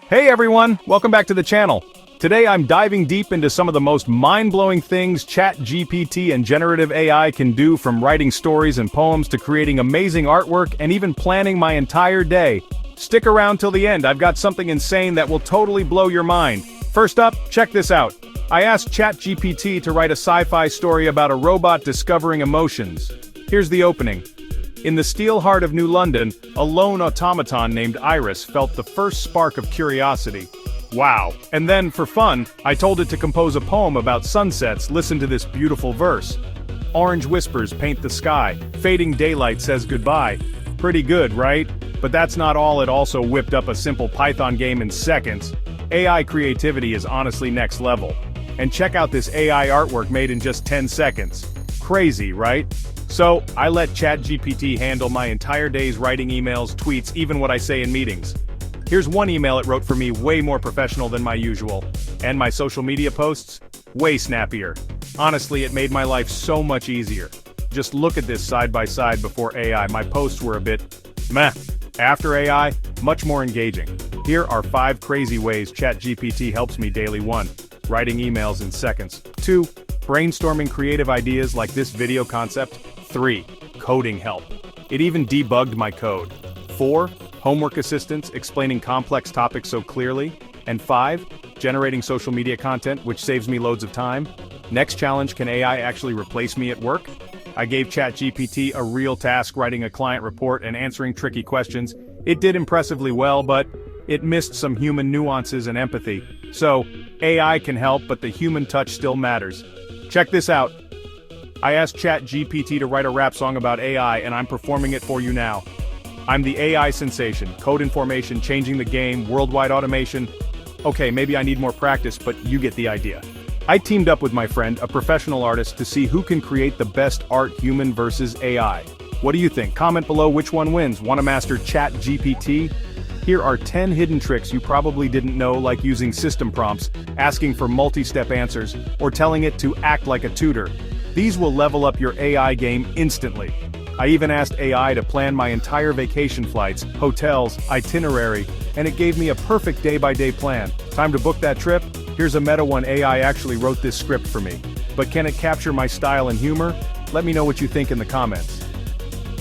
Hey everyone, welcome back to the channel. Today I'm diving deep into some of the most mind-blowing things ChatGPT and generative AI can do, from writing stories and poems to creating amazing artwork and even planning my entire day. Stick around till the end, I've got something insane that will totally blow your mind. First up, check this out. I asked ChatGPT to write a sci-fi story about a robot discovering emotions. Here's the opening. In the steel heart of New London, a lone automaton named Iris felt the first spark of curiosity. Wow. And then, for fun, I told it to compose a poem about sunsets. Listen to this beautiful verse. Orange whispers paint the sky, fading daylight says goodbye. Pretty good, right? But that's not all, it also whipped up a simple Python game in seconds. AI creativity is honestly next level. And check out this AI artwork made in just 10 seconds. Crazy, right? So, I let ChatGPT handle my entire day's writing emails, tweets, even what I say in meetings. Here's one email it wrote for me, way more professional than my usual. And my social media posts? Way snappier. Honestly, it made my life so much easier. Just look at this side by side before AI. My posts were a bit meh. After AI, much more engaging. Here are 5 crazy ways ChatGPT helps me daily. 1. Writing emails in seconds. 2. Brainstorming creative ideas like this video concept. 3. Coding help. It even debugged my code. 4. Homework assistance explaining complex topics so clearly. And 5. Generating social media content, which saves me loads of time. Next challenge, can AI actually replace me at work? I gave ChatGPT a real task, writing a client report and answering tricky questions. It did impressively well, but it missed some human nuances and empathy. So, AI can help, but the human touch still matters. Check this out. I asked ChatGPT to write a rap song about AI, and I'm performing it for you now. I'm the AI sensation, code information, changing the game, worldwide automation. Okay, maybe I need more practice, but you get the idea. I teamed up with my friend, a professional artist, to see who can create the best art, human versus AI. What do you think? Comment below which one wins. Want to master ChatGPT? Here are 10 hidden tricks you probably didn't know, like using system prompts, asking for multi-step answers, or telling it to act like a tutor. These will level up your AI game instantly. I even asked AI to plan my entire vacation flights, hotels, itinerary, and it gave me a perfect day-by-day plan. Time to book that trip? Here's a meta one. AI actually wrote this script for me. But can it capture my style and humor? Let me know what you think in the comments.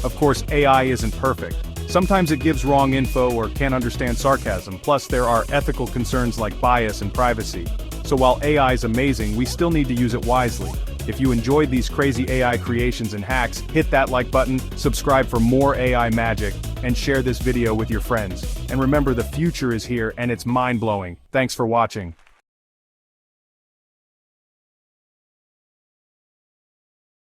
Of course, AI isn't perfect. Sometimes it gives wrong info or can't understand sarcasm, plus there are ethical concerns like bias and privacy. So while AI is amazing, we still need to use it wisely. If you enjoyed these crazy AI creations and hacks, hit that like button, subscribe for more AI magic, and share this video with your friends. And remember, the future is here and it's mind-blowing. Thanks for watching.